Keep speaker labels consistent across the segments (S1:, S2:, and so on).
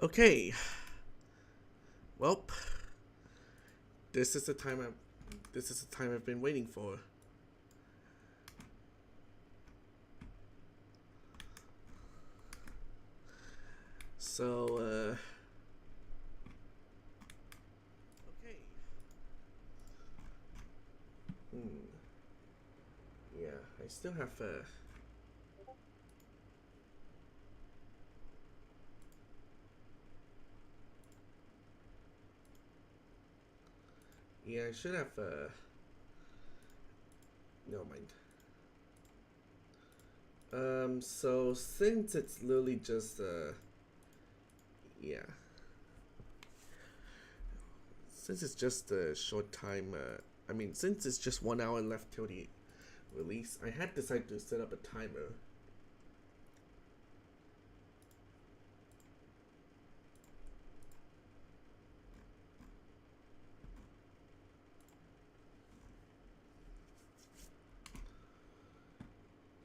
S1: Okay. Well, this is the time I've been waiting for. So, okay. Yeah, I still have yeah, I should have never mind. So since it's literally just yeah. Since it's just a short time, since it's just 1 hour left till the release, I had decided to set up a timer.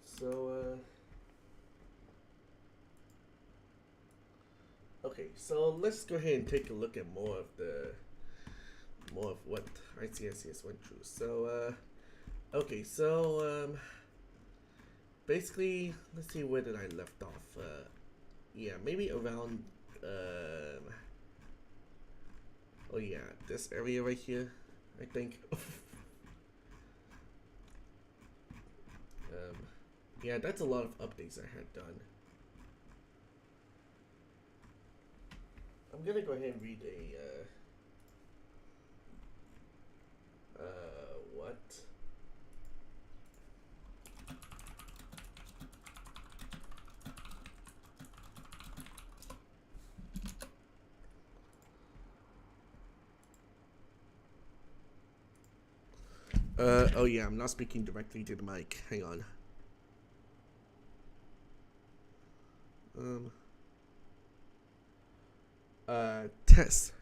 S1: So, okay, so let's go ahead and take a look at more of what ICSCS went through. So, okay, so basically, let's see, where did I left off? Yeah, maybe around oh yeah, this area right here, I think. Yeah, that's a lot of updates I had done. I'm gonna go ahead and read what? Oh yeah, I'm not speaking directly to the mic. Hang on. Test.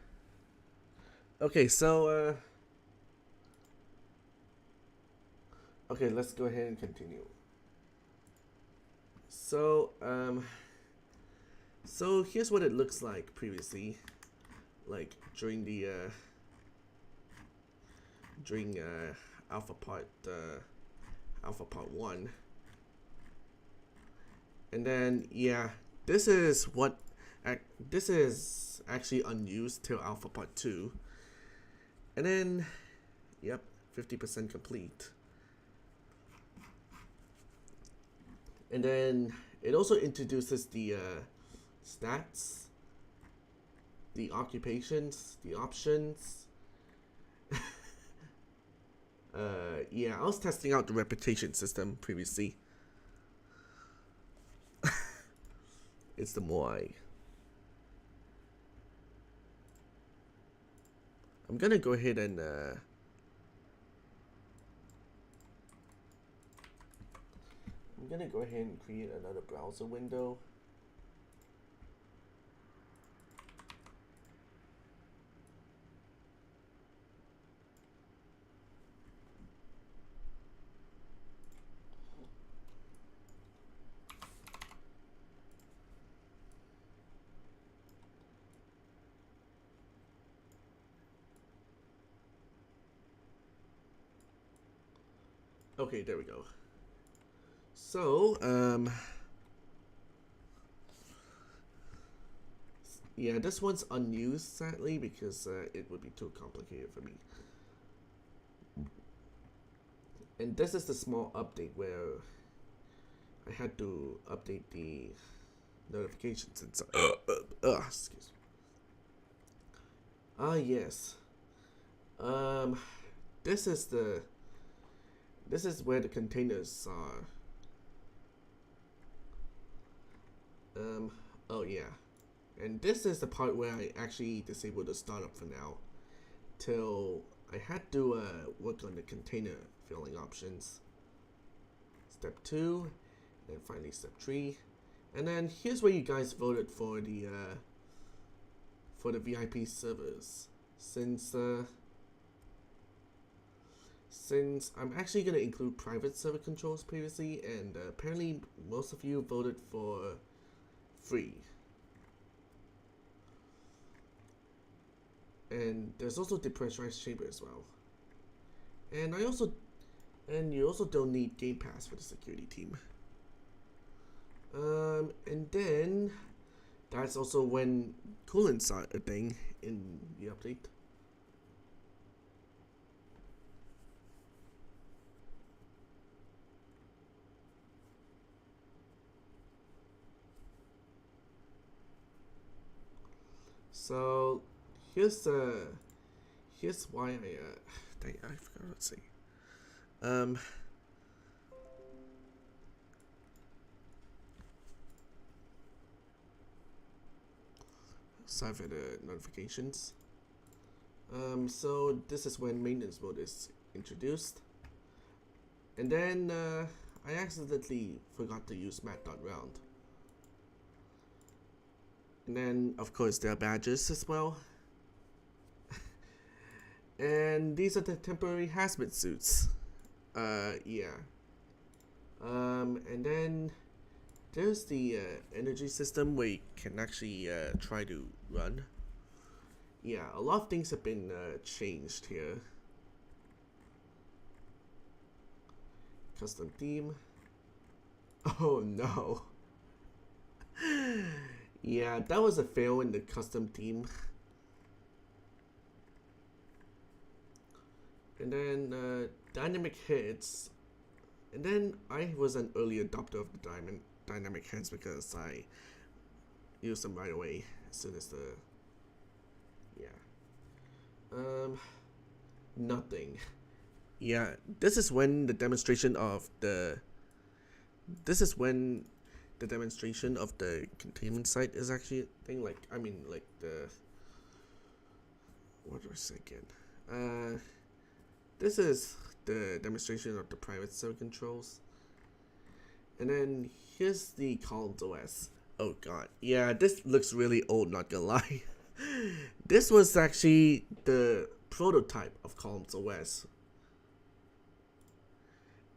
S1: Okay, so, okay, let's go ahead and continue. So, so here's what it looks like previously, like during the, Alpha Part 1. And then, yeah, this is actually unused till Alpha Part 2. And then, yep, 50% complete. And then it also introduces the stats, the occupations, the options. Yeah, I was testing out the reputation system previously. It's the Moai. I'm gonna go ahead and create another browser window. Okay, there we go. So, yeah, this one's unused, sadly, because it would be too complicated for me. And this is the small update where I had to update the notifications and so. Excuse me. Yes. This is where the containers are. Oh yeah. And this is the part where I actually disabled the startup for now, till I had to work on the container filling options. Step 2, and then finally step 3, and then here's where you guys voted for the VIP servers. Since I'm actually gonna include private server controls previously, and apparently most of you voted for free. And there's also depressurized chamber as well. And you also don't need Game Pass for the security team. And then that's also when coolants are a thing in the update. So here's why I forgot what to say. Sorry for the notifications. So this is when maintenance mode is introduced, and then I accidentally forgot to use mat.round. And then, of course, there are badges as well. And these are the temporary hazmat suits. Yeah. And then there's the energy system where you can actually try to run. Yeah, a lot of things have been changed here. Custom theme. Oh no. Yeah, that was a fail in the custom theme. And then dynamic hits. And then I was an early adopter of the dynamic hits because I used them right away as soon as the nothing. Yeah, this is when the demonstration of the containment site is actually a thing. Like, I mean, like the, what do I say again? This is the demonstration of the private server controls. And then here's the Columns OS. Oh god, yeah, this looks really old, not gonna lie. This was actually the prototype of Columns OS.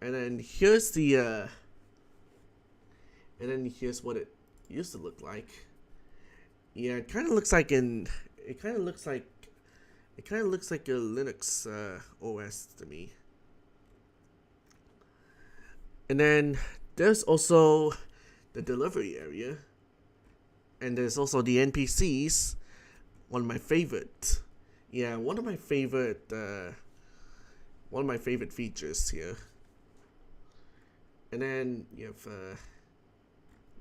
S1: And then here's the and then here's what it used to look like. Yeah, it kind of looks like a Linux OS to me. And then there's also the delivery area, and there's also the NPCs. One of my favorite features here. And then you have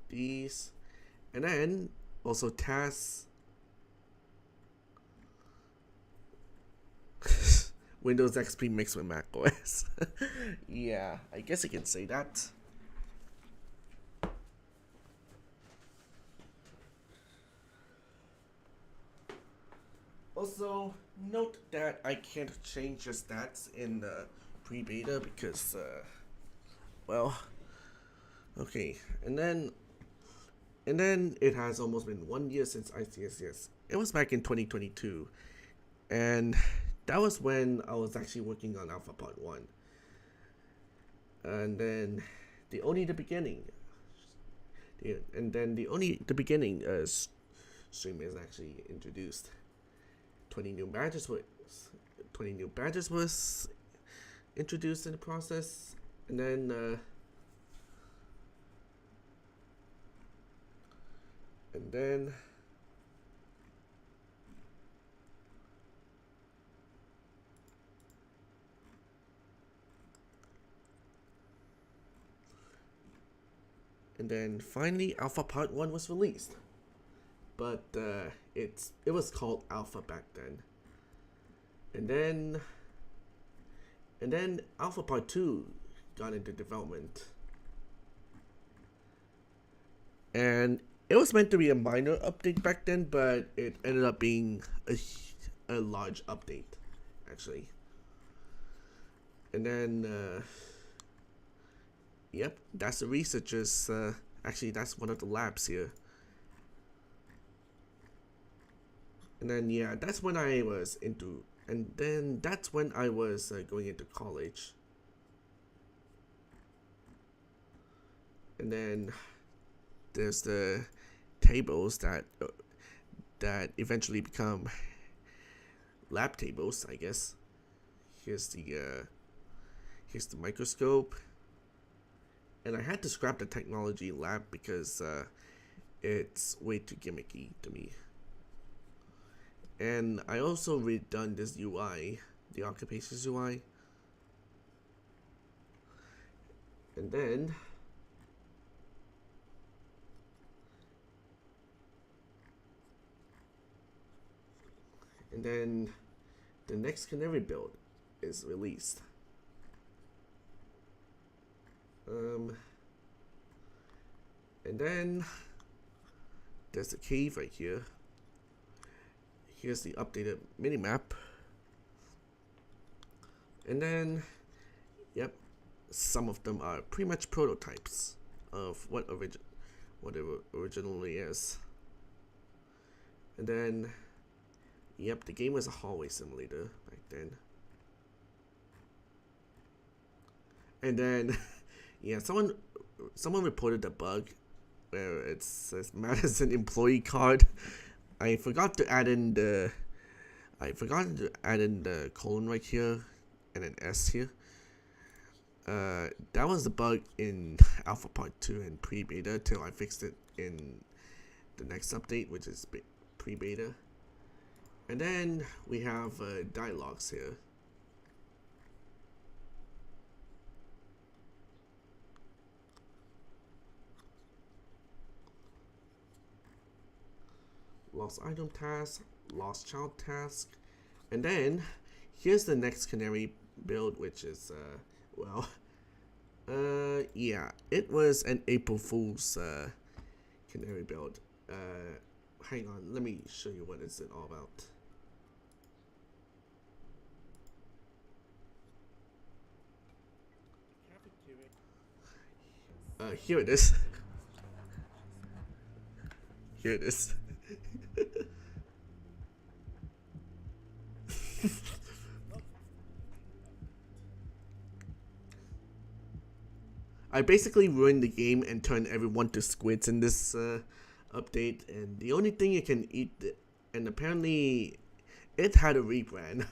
S1: these, and then also tasks. Windows XP mixed with Mac OS. Yeah, I guess I can say that. Also, note that I can't change the stats in the pre-beta because, well, okay. And then it has almost been 1 year since ICSCS. It was back in 2022, and that was when I was actually working on Alpha Part 1. And then the beginning stream is actually introduced. 20 new badges was introduced in the process, and then finally Alpha Part 1 was released. But it was called Alpha back then. And then Alpha Part 2 got into development. And it was meant to be a minor update back then, but it ended up being a large update, actually. And then yep, that's the researchers. Actually, that's one of the labs here. And then yeah, that's when I was going into college. And then there's the tables that eventually become lab tables, I guess. Here's the microscope, and I had to scrap the technology lab because it's way too gimmicky to me. And I also redone this UI, the occupations UI, and then the next canary build is released. And then there's a cave right here. Here's the updated minimap. And then, yep, some of them are pretty much prototypes of what it originally is. And then, yep, the game was a hallway simulator back then. And then, yeah, someone reported a bug where it says Madison employee card. I forgot to add in the colon right here and an S here. That was the bug in Alpha Part 2 and pre-beta till I fixed it in the next update, which is pre-beta. And then we have dialogues here. Lost item task, lost child task, and then here's the next canary build, which is yeah, it was an April Fool's canary build. Hang on, let me show you what is it all about. Here it is. Here it is. I basically ruined the game and turned everyone to squids in this update, and the only thing you can eat, and apparently it had a rebrand.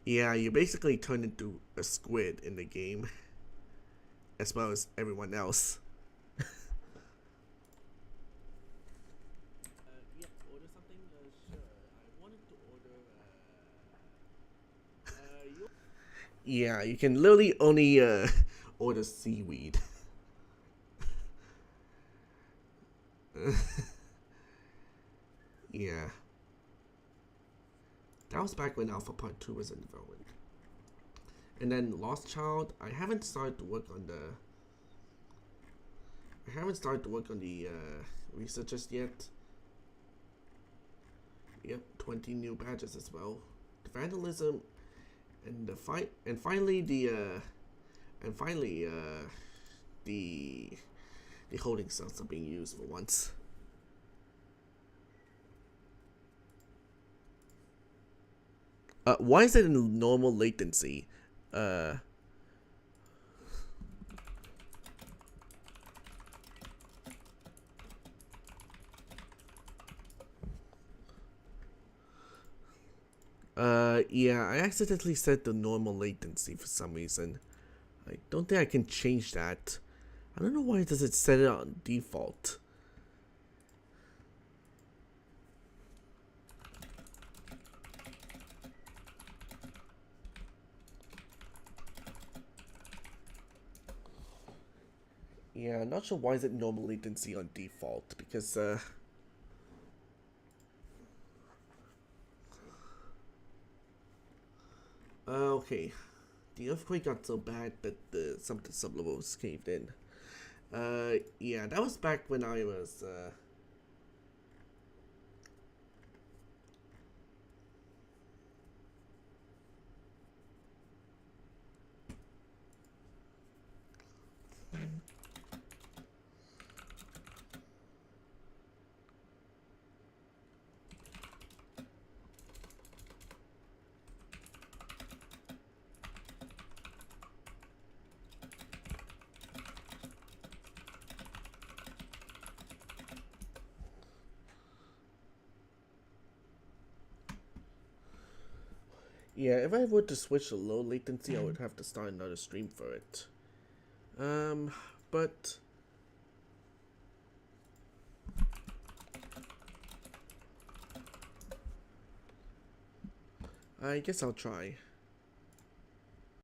S1: Yeah, you basically turned into a squid in the game, as well as everyone else. Yeah, order something? Sure. I wanted to order. Yeah, you can literally only order seaweed. Yeah. That was back when Alpha Part 2 was in development. And then Lost Child, I haven't started to work on the research just yet. Yep, 20 new badges as well. The vandalism and the fight, and finally the holding cells are being used for once. Why is it in normal latency? Yeah, I accidentally set the normal latency for some reason. I don't think I can change that. I don't know why does it set it on default. Yeah, I'm not sure why is it normal latency on default, because okay. The earthquake got so bad that some of the sublevels caved in. Yeah, that was back when I was Yeah, if I were to switch to low latency, I would have to start another stream for it. But I guess I'll try.